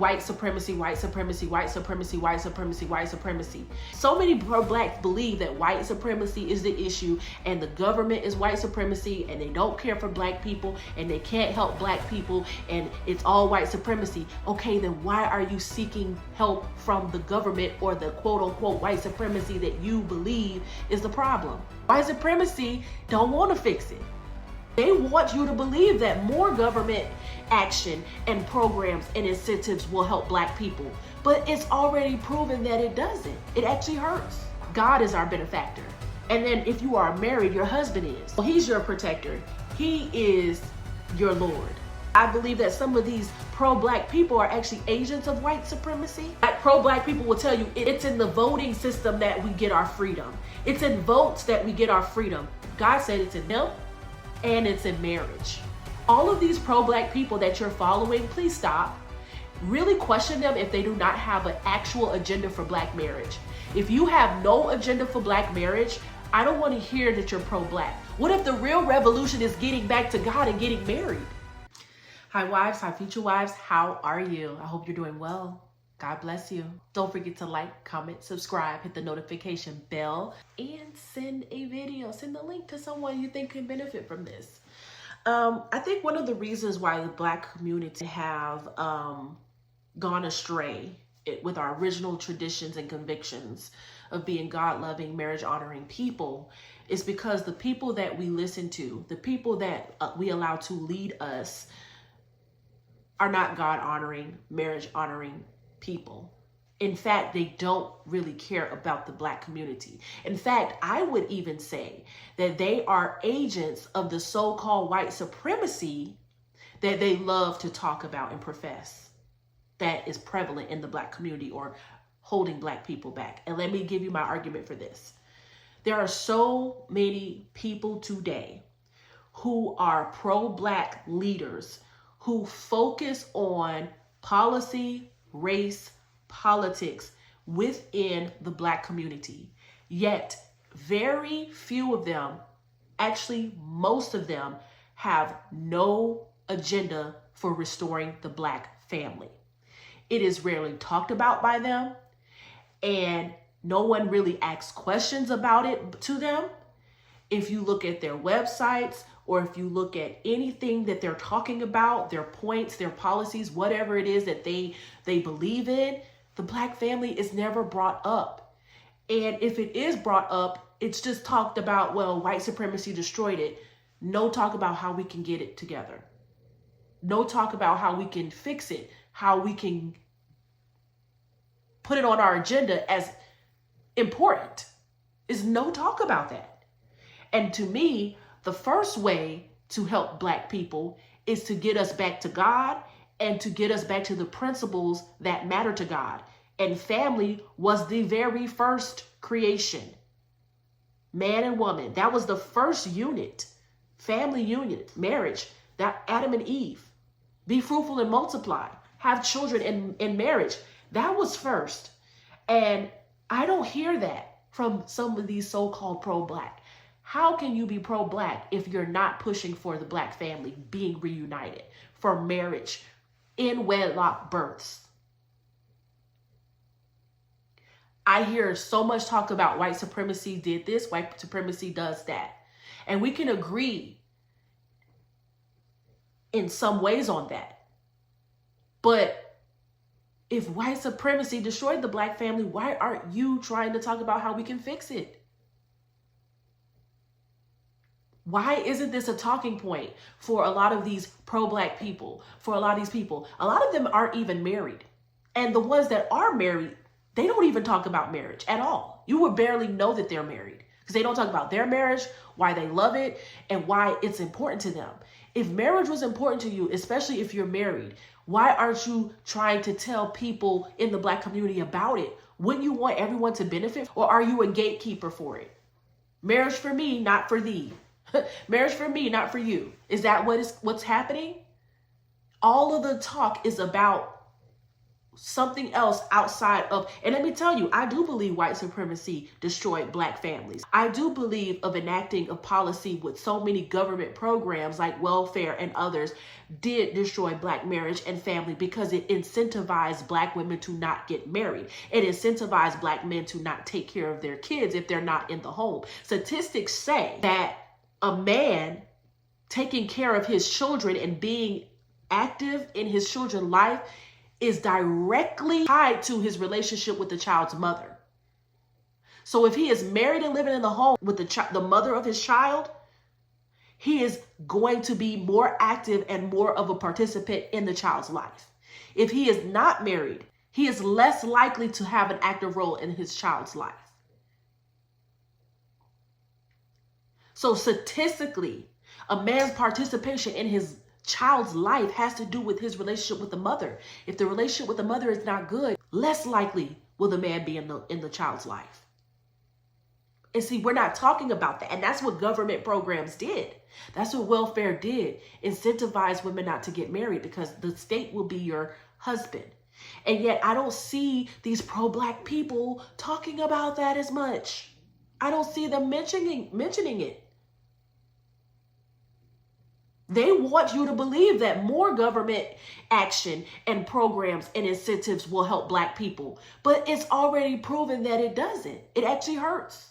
White supremacy, white supremacy, white supremacy, white supremacy, white supremacy. So many pro-Blacks believe that white supremacy is the issue and the government is white supremacy and they don't care for Black people and they can't help Black people and it's all white supremacy. Okay, then why are you seeking help from the government or the quote unquote white supremacy that you believe is the problem? White supremacy don't want to fix it. They want you to believe that more government action and programs and incentives will help Black people. But it's already proven that it doesn't. It actually hurts. God is our benefactor. And then if you are married, your husband is. Well, he's your protector. He is your Lord. I believe that some of these pro-Black people are actually agents of white supremacy. Pro-Black people will tell you it's in the voting system that we get our freedom. It's in votes that we get our freedom. God said it's in them. And it's in marriage. All of these pro-Black people that you're following, please stop. Really question them if they do not have an actual agenda for Black marriage. If you have no agenda for Black marriage, I don't want to hear that you're pro-Black. What if the real revolution is getting back to God and getting married? Hi wives, hi future wives, how are you? I hope you're doing well. God bless you. Don't forget to like, comment, subscribe, hit the notification bell, and send a video. Send the link to someone you think can benefit from this. I think one of the reasons why the Black community have gone astray with our original traditions and convictions of being God-loving, marriage-honoring people is because the people that we listen to, the people that we allow to lead us are not God-honoring, marriage-honoring people. In fact, they don't really care about the Black community. In fact, I would even say that they are agents of the so-called white supremacy that they love to talk about and profess that is prevalent in the Black community or holding Black people back. And let me give you my argument for this. There are so many people today who are pro-Black leaders who focus on policy, race, politics within the Black community. Yet very few of them, actually most of them, have no agenda for restoring the Black family. It is rarely talked about by them, and no one really asks questions about it to them. If you look at their websites, or if you look at anything that they're talking about, their points, their policies, whatever it is that they believe in, the Black family is never brought up. And if it is brought up, it's just talked about, well, white supremacy destroyed it. No talk about how we can get it together. No talk about how we can fix it, how we can put it on our agenda as important. Is no talk about that. And to me, the first way to help Black people is to get us back to God and to get us back to the principles that matter to God. And family was the very first creation. Man and woman, that was the first unit. Family unit, marriage, that Adam and Eve. Be fruitful and multiply. Have children in marriage. That was first. And I don't hear that from some of these so-called pro-Black. How can you be pro-Black if you're not pushing for the Black family being reunited, for marriage, in wedlock births? I hear so much talk about white supremacy did this, white supremacy does that. And we can agree in some ways on that. But if white supremacy destroyed the Black family, why aren't you trying to talk about how we can fix it? Why isn't this a talking point for a lot of these pro-Black people, for a lot of these people? A lot of them aren't even married. And the ones that are married, they don't even talk about marriage at all. You would barely know that they're married because they don't talk about their marriage, why they love it, and why it's important to them. If marriage was important to you, especially if you're married, why aren't you trying to tell people in the Black community about it? Wouldn't you want everyone to benefit? Or are you a gatekeeper for it? Marriage for me, not for thee. Marriage for me, not for you. Is that what's happening? All of the talk is about something else outside of, and let me tell you, I do believe white supremacy destroyed black families. I do believe of enacting a policy with so many government programs like welfare and others did destroy black marriage and family, because it incentivized black women to not get married. It incentivized black men to not take care of their kids if they're not in the home. Statistics say that a man taking care of his children and being active in his children's life is directly tied to his relationship with the child's mother. So if he is married and living in the home with the mother of his child, he is going to be more active and more of a participant in the child's life. If he is not married, he is less likely to have an active role in his child's life. So statistically, a man's participation in his child's life has to do with his relationship with the mother. If the relationship with the mother is not good, less likely will the man be in the child's life. And see, we're not talking about that. And that's what government programs did. That's what welfare did. Incentivize women not to get married because the state will be your husband. And yet I don't see these pro-black people talking about that as much. I don't see them mentioning it. They want you to believe that more government action and programs and incentives will help black people. But it's already proven that it doesn't. It actually hurts.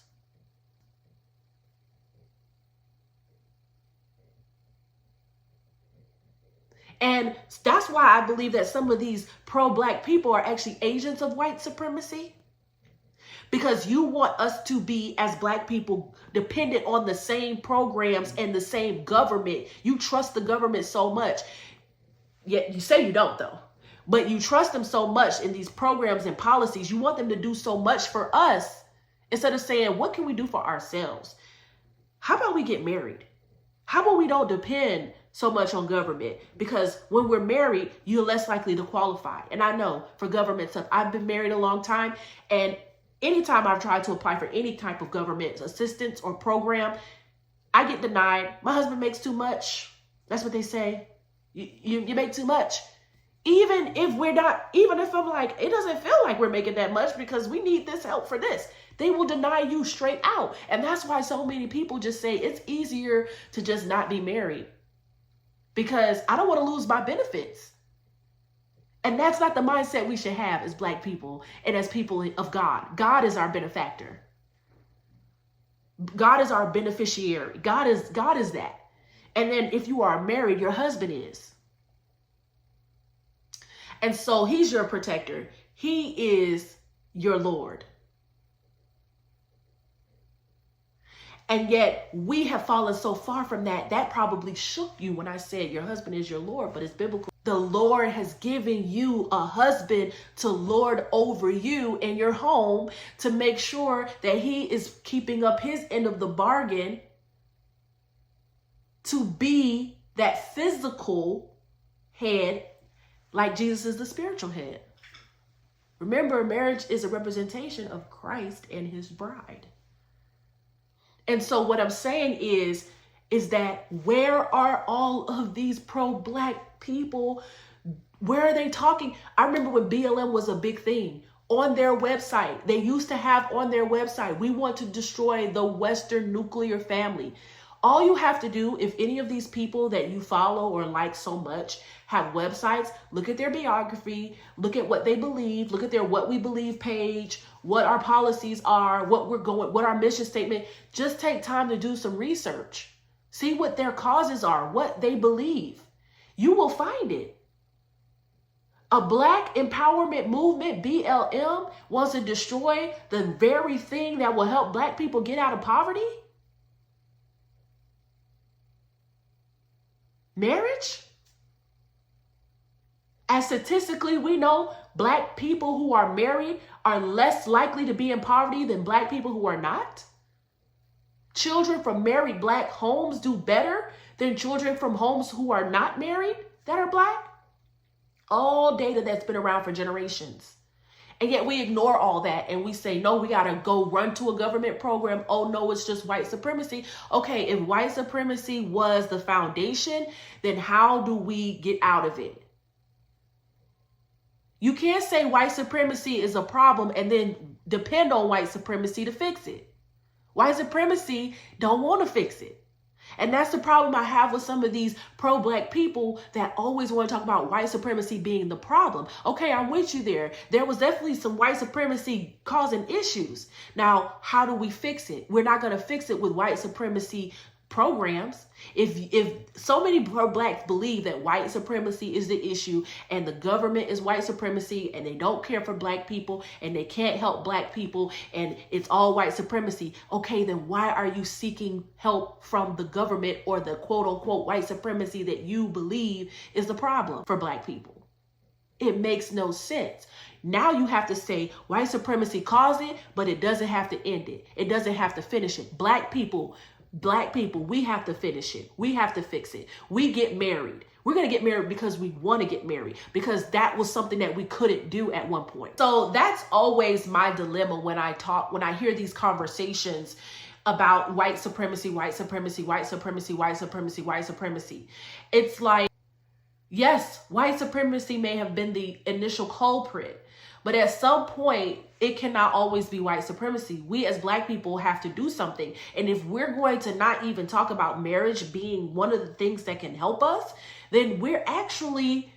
And that's why I believe that some of these pro-black people are actually agents of white supremacy. Because you want us to be, as black people, dependent on the same programs and the same government. You trust the government so much. Yet you say you don't, though. But you trust them so much in these programs and policies. You want them to do so much for us instead of saying, what can we do for ourselves? How about we get married? How about we don't depend so much on government? Because when we're married, you're less likely to qualify. And I know for government stuff, I've been married a long time, and anytime I've tried to apply for any type of government assistance or program, I get denied. My husband makes too much. That's what they say. You make too much. Even if I'm like, it doesn't feel like we're making that much because we need this help for this. They will deny you straight out. And that's why so many people just say it's easier to just not be married because I don't want to lose my benefits. And that's not the mindset we should have as black people and as people of God. God is our benefactor. God is our beneficiary. God is that. And then if you are married, your husband is. And so he's your protector. He is your Lord. And yet we have fallen so far from that. That probably shook you when I said your husband is your Lord, but it's biblical. The Lord has given you a husband to lord over you in your home to make sure that he is keeping up his end of the bargain to be that physical head like Jesus is the spiritual head. Remember, marriage is a representation of Christ and his bride. And so what I'm saying is that where are all of these pro-black people? Where are they talking? I remember when BLM was a big thing. On their website, they used to have on their website, we want to destroy the Western nuclear family. All you have to do, if any of these people that you follow or like so much have websites, look at their biography, look at what they believe, look at their What We Believe page, what our policies are, what our mission statement. Just take time to do some research. See what their causes are, what they believe. You will find it. A black empowerment movement, BLM, wants to destroy the very thing that will help black people get out of poverty? Marriage? As statistically, we know black people who are married are less likely to be in poverty than black people who are not. Children from married black homes do better than children from homes who are not married that are black. All data that's been around for generations. And yet we ignore all that and we say, no, we got to go run to a government program. Oh, no, it's just white supremacy. Okay, if white supremacy was the foundation, then how do we get out of it? You can't say white supremacy is a problem and then depend on white supremacy to fix it. White supremacy don't want to fix it. And that's the problem I have with some of these pro-black people that always want to talk about white supremacy being the problem. Okay, I'm with you there. There was definitely some white supremacy causing issues. Now, how do we fix it? We're not going to fix it with white supremacy programs. If so many pro-blacks believe that white supremacy is the issue and the government is white supremacy and they don't care for black people and they can't help black people and it's all white supremacy, okay, then why are you seeking help from the government or the quote unquote white supremacy that you believe is the problem for black people? It makes no sense. Now you have to say white supremacy caused it, but it doesn't have to end it. It doesn't have to finish it. Black people, we have to finish it. We have to fix it. We get married. We're going to get married because we want to get married, because that was something that we couldn't do at one point. So that's always my dilemma when I hear these conversations about white supremacy, white supremacy, white supremacy, white supremacy, white supremacy. It's like, yes, white supremacy may have been the initial culprit, but at some point, it cannot always be white supremacy. We as black people have to do something. And if we're going to not even talk about marriage being one of the things that can help us, then we're actually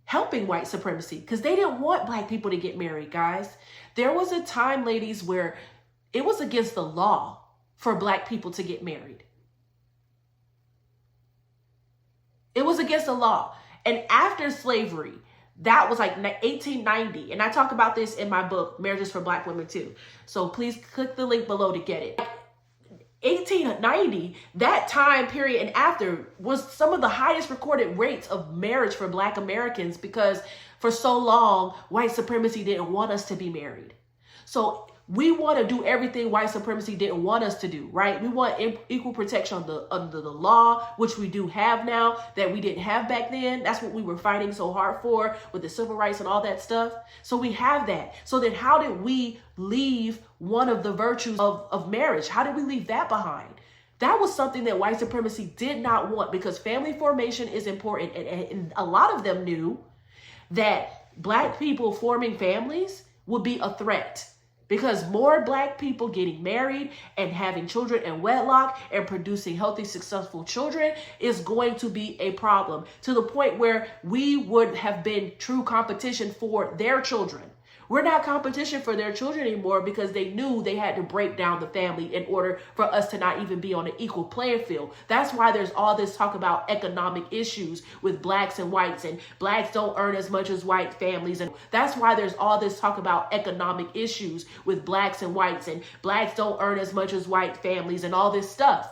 helping white supremacy, because they didn't want black people to get married, guys. There was a time, ladies, where it was against the law for black people to get married. It was against the law. And after slavery, that was like 1890. And I talk about this in my book, Marriages for Black Women too. So please click the link below to get it. 1890, that time period and after, was some of the highest recorded rates of marriage for Black Americans, because for so long, white supremacy didn't want us to be married. So we want to do everything white supremacy didn't want us to do, right? We want equal protection under the law, which we do have now that we didn't have back then. That's what we were fighting so hard for with the civil rights and all that stuff. So we have that. So then how did we leave one of the virtues of marriage? How did we leave that behind? That was something that white supremacy did not want, because family formation is important. And a lot of them knew that black people forming families would be a threat, because more black people getting married and having children in wedlock and producing healthy, successful children is going to be a problem, to the point where we would have been true competition for their children. We're not competition for their children anymore, because they knew they had to break down the family in order for us to not even be on an equal playing field. That's why there's all this talk about economic issues with blacks and whites, and blacks don't earn as much as white families. And that's why there's all this talk about economic issues with blacks and whites, and blacks don't earn as much as white families and all this stuff.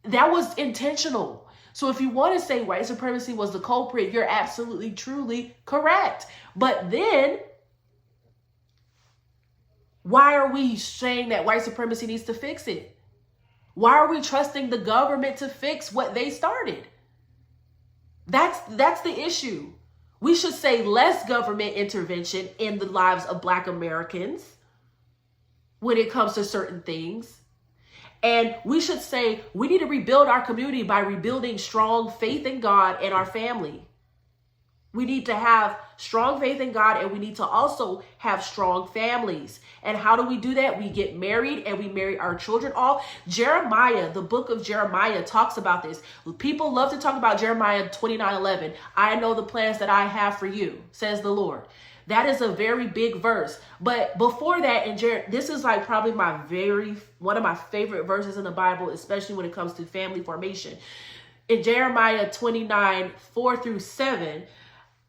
That was intentional. So if you want to say white supremacy was the culprit, you're absolutely, truly correct. But then, why are we saying that white supremacy needs to fix it? Why are we trusting the government to fix what they started? That's the issue. We should say less government intervention in the lives of Black Americans when it comes to certain things. And we should say we need to rebuild our community by rebuilding strong faith in God and our family. We need to have strong faith in God, and we need to also have strong families. And how do we do that? We get married and we marry our children off. Jeremiah, the book of Jeremiah, talks about this. People love to talk about Jeremiah 29:11. I know the plans that I have for you, says the Lord. That is a very big verse. But before that, this is like probably one of my favorite verses in the Bible, especially when it comes to family formation. In Jeremiah 29:4-7,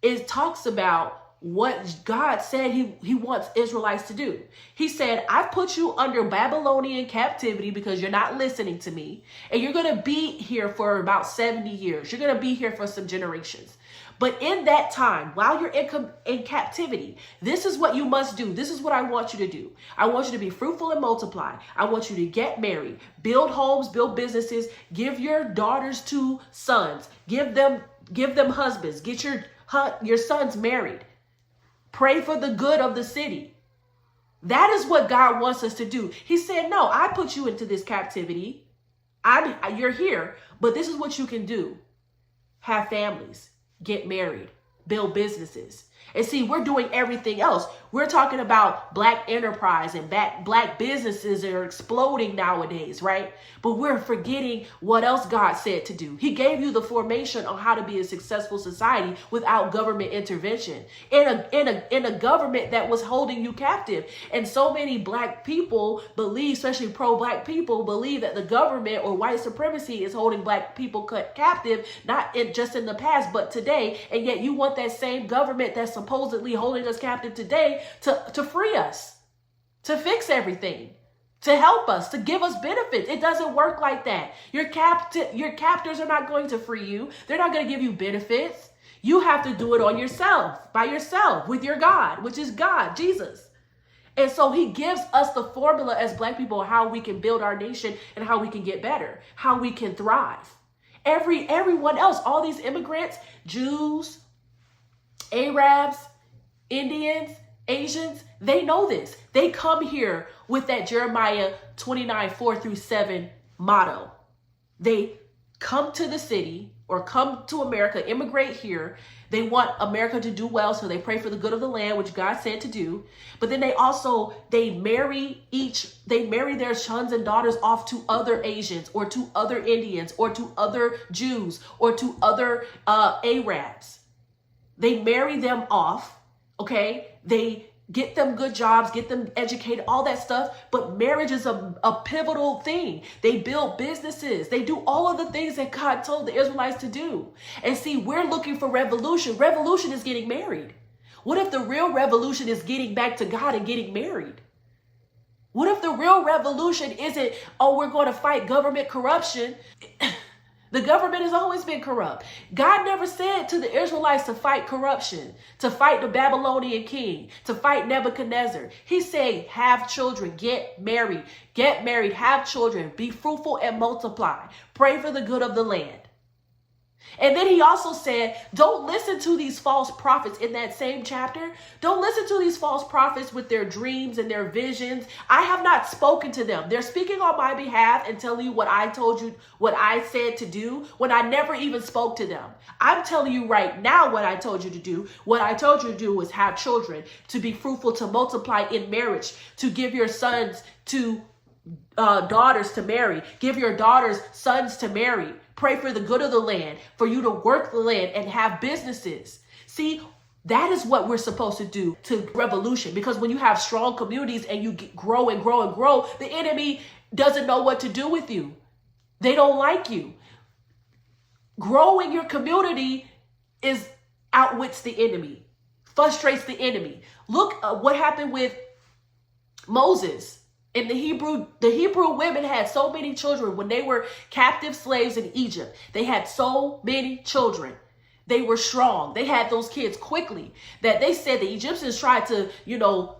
it talks about what God said he wants Israelites to do. He said, I've put you under Babylonian captivity because you're not listening to me. And you're going to be here for about 70 years. You're going to be here for some generations. But in that time, while you're in captivity, this is what you must do. This is what I want you to do. I want you to be fruitful and multiply. I want you to get married, build homes, build businesses, give your daughters to sons, give them husbands, get your sons married. Pray for the good of the city. That is what God wants us to do. He said, no, I put you into this captivity. You're here, but this is what you can do. Have families, get married, build businesses. And see, we're doing everything else. We're talking about black enterprise and black businesses that are exploding nowadays, right? But we're forgetting what else God said to do. He gave you the formation on how to be a successful society without government intervention in a government that was holding you captive. And so many black people believe, especially pro-black people, believe that the government or white supremacy is holding black people captive, not just in the past, but today. And yet you want that same government that's supposedly holding us captive today to free us, to fix everything, to help us, to give us benefits. It doesn't work like that. Your captors are not going to free you. They're not going to give you benefits. You have to do it on yourself, by yourself, with your God, which is God, Jesus. And so he gives us the formula as black people, how we can build our nation and how we can get better, how we can thrive. Everyone else, all these immigrants, Jews, Arabs, Indians, Asians, they know this. They come here with that Jeremiah 29:4-7 motto. They come to the city or come to America, immigrate here. They want America to do well, so they pray for the good of the land, which God said to do. But then they marry their sons and daughters off to other Asians or to other Indians or to other Jews or to other Arabs. They marry them off, okay? They get them good jobs, get them educated, all that stuff. But marriage is a pivotal thing. They build businesses. They do all of the things that God told the Israelites to do. And see, we're looking for revolution. Revolution is getting married. What if the real revolution is getting back to God and getting married? What if the real revolution isn't, oh, we're going to fight government corruption? The government has always been corrupt. God never said to the Israelites to fight corruption, to fight the Babylonian king, to fight Nebuchadnezzar. He said, have children, get married, have children, be fruitful and multiply. Pray for the good of the land. And then he also said, don't listen to these false prophets in that same chapter. Don't listen to these false prophets with their dreams and their visions. I have not spoken to them. They're speaking on my behalf and telling you what I told you, what I said to do, when I never even spoke to them. I'm telling you right now what I told you to do. What I told you to do was have children, to be fruitful, to multiply in marriage, to give your sons to daughters to marry, give your daughters sons to marry. Pray for the good of the land, for you to work the land and have businesses. See, that is what we're supposed to do to revolution. Because when you have strong communities and you grow and grow and grow, the enemy doesn't know what to do with you. They don't like you. Growing your community outwits the enemy, frustrates the enemy. Look what happened with Moses. And the Hebrew women had so many children when they were captive slaves in Egypt. They had so many children. They were strong. They had those kids quickly that they said the Egyptians tried to,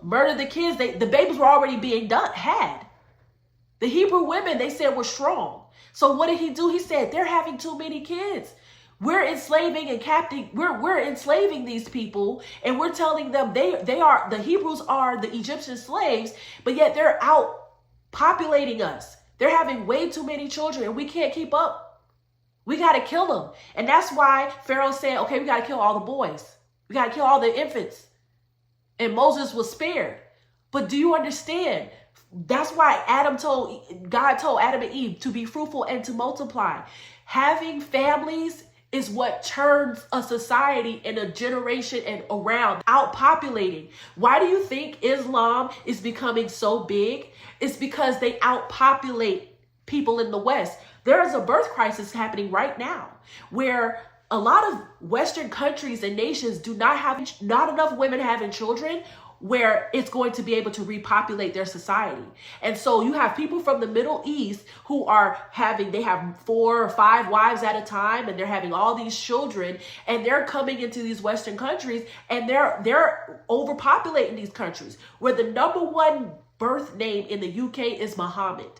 murder the kids. The babies were already being had. The Hebrew women, they said, were strong. So what did he do? He said, they're having too many kids. We're enslaving and captive. We're enslaving these people, and we're telling them the Hebrews are the Egyptian slaves, but yet they're out populating us. They're having way too many children, and we can't keep up. We got to kill them. And that's why Pharaoh said, okay, we got to kill all the boys. We got to kill all the infants. And Moses was spared. But do you understand? That's why God told Adam and Eve to be fruitful and to multiply. Having families is what turns a society and a generation and around, outpopulating. Why do you think Islam is becoming so big? It's because they outpopulate people in the West. There is a birth crisis happening right now where a lot of Western countries and nations do not have not enough women having children, where it's going to be able to repopulate their society. And so you have people from the Middle East who they have 4 or 5 wives at a time, and they're having all these children, and they're coming into these Western countries, and they're overpopulating these countries, where the number one birth name in the UK is Muhammad.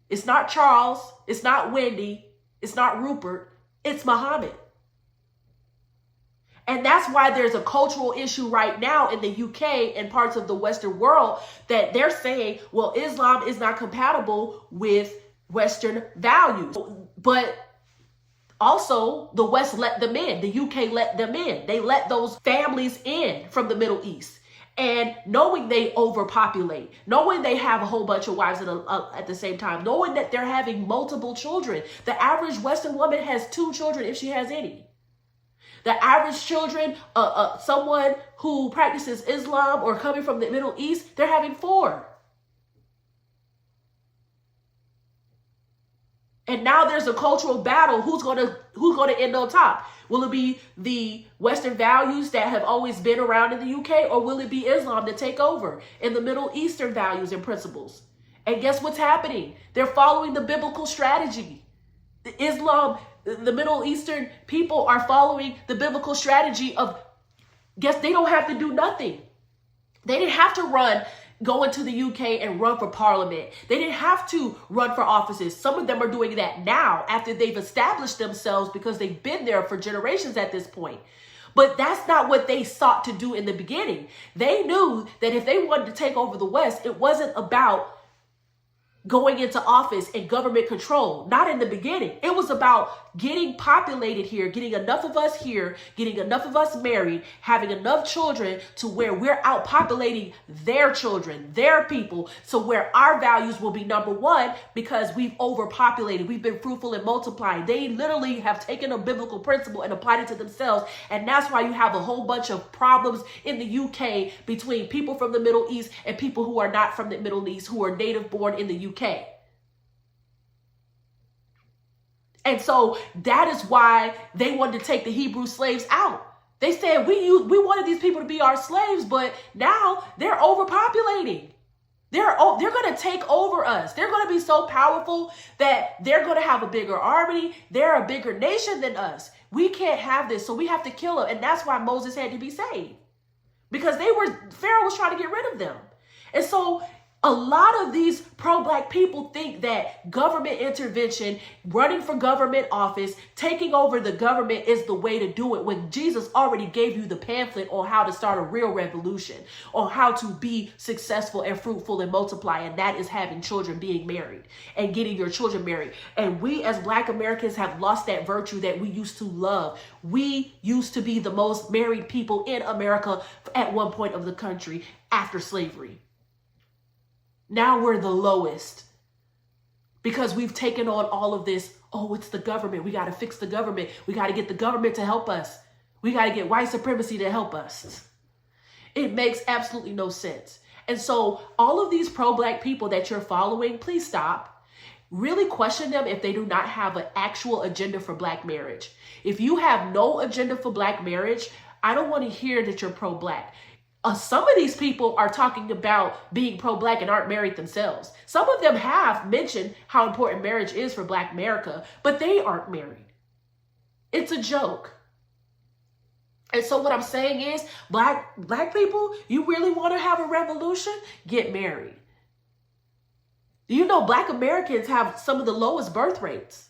It's not Charles, it's not Wendy, it's not Rupert, it's Muhammad. And that's why there's a cultural issue right now in the UK and parts of the Western world that they're saying, well, Islam is not compatible with Western values. But Also, the West let them in. The UK let them in. They let those families in from the Middle East. And knowing they overpopulate, knowing they have a whole bunch of wives at the same time, knowing that they're having multiple children. The average Western woman has 2 children if she has any. The average children, someone who practices Islam or coming from the Middle East, they're having 4. And now there's a cultural battle. Who's gonna end on top? Will it be the Western values that have always been around in the UK, or will it be Islam to take over and the Middle Eastern values and principles? And guess what's happening? They're following the biblical strategy. The Middle Eastern people are following the biblical strategy of, guess they don't have to do nothing. They didn't have to go into the UK and run for parliament. They didn't have to run for offices. Some of them are doing that now after they've established themselves because they've been there for generations at this point. But that's not what they sought to do in the beginning. They knew that if they wanted to take over the West, it wasn't about going into office and government control. Not in the beginning. It was about getting populated here, getting enough of us here, getting enough of us married, having enough children to where we're outpopulating their children, their people, so where our values will be number 1 because we've overpopulated. We've been fruitful and multiplying. They literally have taken a biblical principle and applied it to themselves. And that's why you have a whole bunch of problems in the UK between people from the Middle East and people who are not from the Middle East, who are native born in the UK. And so that is why they wanted to take the Hebrew slaves out. They said, we wanted these people to be our slaves, but now they're overpopulating. They're going to take over us. They're going to be so powerful that they're going to have a bigger army. They're a bigger nation than us. We can't have this, so we have to kill them. And that's why Moses had to be saved, because Pharaoh was trying to get rid of them. And so a lot of these pro-Black people think that government intervention, running for government office, taking over the government is the way to do it, when Jesus already gave you the pamphlet on how to start a real revolution, on how to be successful and fruitful and multiply. And that is having children, being married and getting your children married. And we as Black Americans have lost that virtue that we used to love. We used to be the most married people in America at one point of the country after slavery. Now we're the lowest because we've taken on all of this. Oh, it's the government. We got to fix the government. We got to get the government to help us. We got to get white supremacy to help us. It makes absolutely no sense. And so all of these pro-Black people that you're following, please stop. Really question them if they do not have an actual agenda for Black marriage. If you have no agenda for Black marriage, I don't want to hear that you're pro-Black. Some of these people are talking about being pro-Black and aren't married themselves. Some of them have mentioned how important marriage is for Black America, but they aren't married. It's a joke. And so what I'm saying is, Black people, you really want to have a revolution? Get married. You know, Black Americans have some of the lowest birth rates.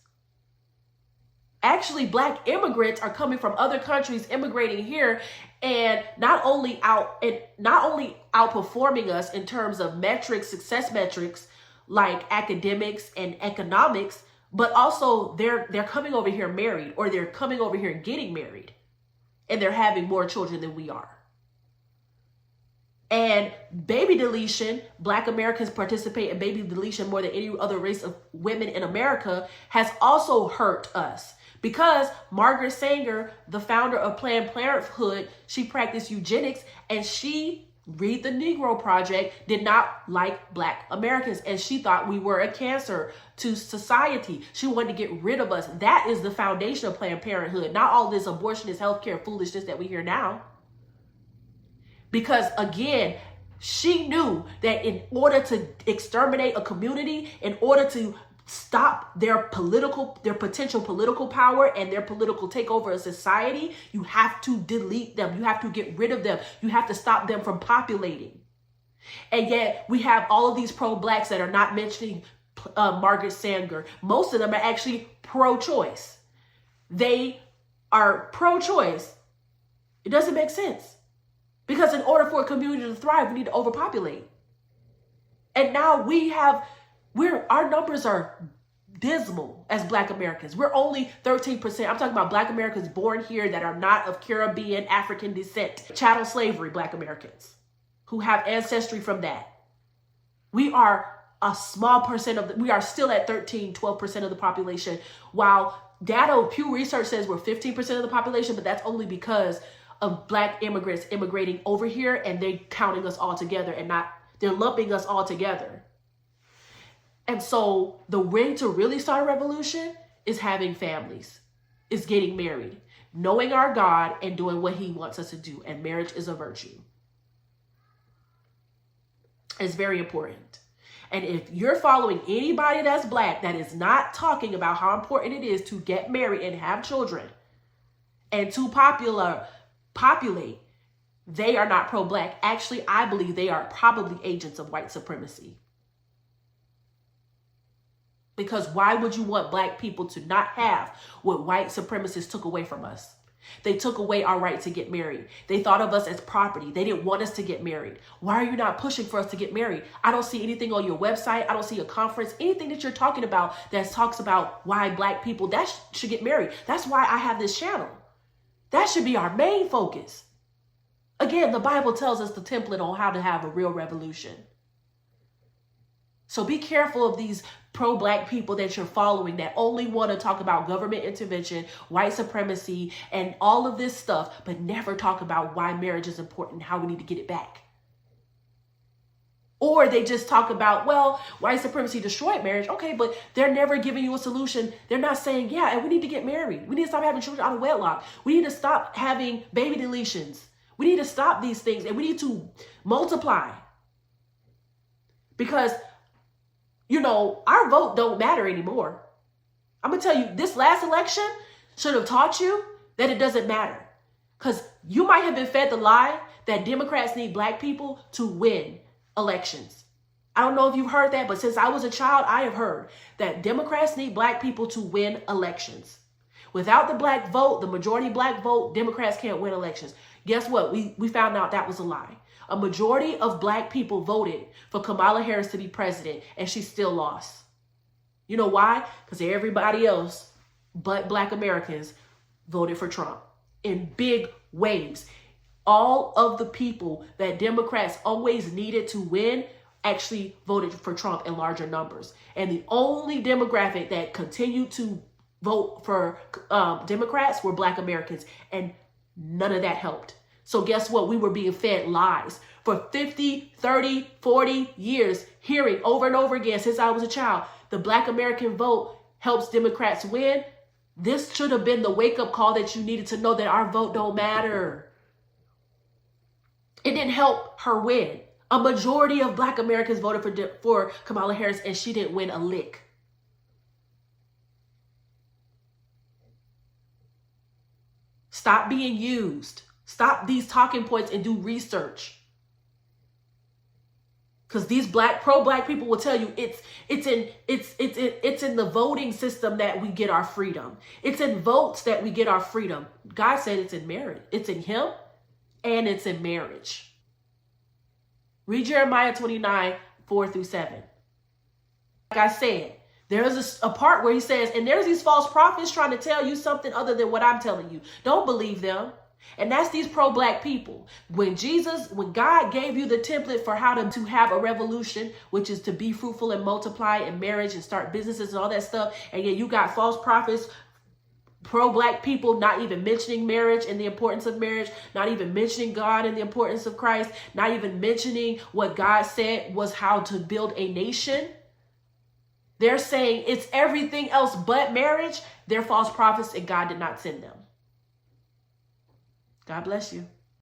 Actually, Black immigrants are coming from other countries, immigrating here, and not only outperforming us in terms of metrics, success metrics like academics and economics, but also they're coming over here married, or they're coming over here getting married, and they're having more children than we are. And baby deletion, Black Americans participate in baby deletion more than any other race of women in America, has also hurt us. Because Margaret Sanger, the founder of Planned Parenthood, she practiced eugenics, and she, read the Negro Project, did not like Black Americans, and she thought we were a cancer to society. She wanted to get rid of us. That is the foundation of Planned Parenthood, not all this abortionist healthcare foolishness that we hear now. Because again, she knew that in order to exterminate a community, in order to stop their potential political power and their political takeover of society, you have to delete them. You have to get rid of them. You have to stop them from populating. And yet we have all of these pro-Blacks that are not mentioning Margaret Sanger. Most of them are actually pro-choice. They are pro-choice. It doesn't make sense. Because in order for a community to thrive, we need to overpopulate. And now our numbers are dismal as Black Americans. We're only 13%. I'm talking about Black Americans born here that are not of Caribbean, African descent, chattel slavery Black Americans who have ancestry from that. We are a small percent we are still at 12% of the population, while data Pew Research says we're 15% of the population, but that's only because of Black immigrants immigrating over here, and they counting us all together and they're lumping us all together. And so the way to really start a revolution is having families, is getting married, knowing our God and doing what he wants us to do. And marriage is a virtue. It's very important. And if you're following anybody that's Black that is not talking about how important it is to get married and have children and to populate, they are not pro-Black. Actually, I believe they are probably agents of white supremacy. Because why would you want Black people to not have what white supremacists took away from us? They took away our right to get married. They thought of us as property. They didn't want us to get married. Why are you not pushing for us to get married? I don't see anything on your website. I don't see a conference, anything that you're talking about that talks about why Black people that should get married. That's why I have this channel. That should be our main focus. Again, the Bible tells us the template on how to have a real revolution. So be careful of these pro-Black people that you're following that only want to talk about government intervention, white supremacy, and all of this stuff, but never talk about why marriage is important, how we need to get it back. Or they just talk about, well, white supremacy destroyed marriage. Okay, but they're never giving you a solution. They're not saying, yeah, and we need to get married. We need to stop having children out of wedlock. We need to stop having baby deletions. We need to stop these things, and we need to multiply. Because our vote don't matter anymore. I'm going to tell you, this last election should have taught you that it doesn't matter. Because you might have been fed the lie that Democrats need Black people to win elections. I don't know if you've heard that, but since I was a child, I have heard that Democrats need Black people to win elections. Without the Black vote, the majority Black vote, Democrats can't win elections. Guess what? We found out that was a lie. A majority of Black people voted for Kamala Harris to be president, and she still lost. You know why? Because everybody else but Black Americans voted for Trump in big waves. All of the people that Democrats always needed to win actually voted for Trump in larger numbers. And the only demographic that continued to vote for Democrats were Black Americans, and none of that helped. So guess what? We were being fed lies for 50, 30, 40 years, hearing over and over again since I was a child, the Black American vote helps Democrats win. This should have been the wake-up call that you needed to know that our vote don't matter. It didn't help her win. A majority of Black Americans voted for Kamala Harris, and she didn't win a lick. Stop being used. Stop these talking points and do research. Because these pro-Black people will tell you it's in the voting system that we get our freedom. It's in votes that we get our freedom. God said it's in marriage. It's in him and it's in marriage. Read Jeremiah 29, 4-7. Like I said, there's a part where he says, and there's these false prophets trying to tell you something other than what I'm telling you. Don't believe them. And that's these pro-Black people. When God gave you the template for how to have a revolution, which is to be fruitful and multiply in marriage and start businesses and all that stuff, and yet you got false prophets, pro-Black people not even mentioning marriage and the importance of marriage, not even mentioning God and the importance of Christ, not even mentioning what God said was how to build a nation. They're saying it's everything else but marriage. They're false prophets and God did not send them. God bless you.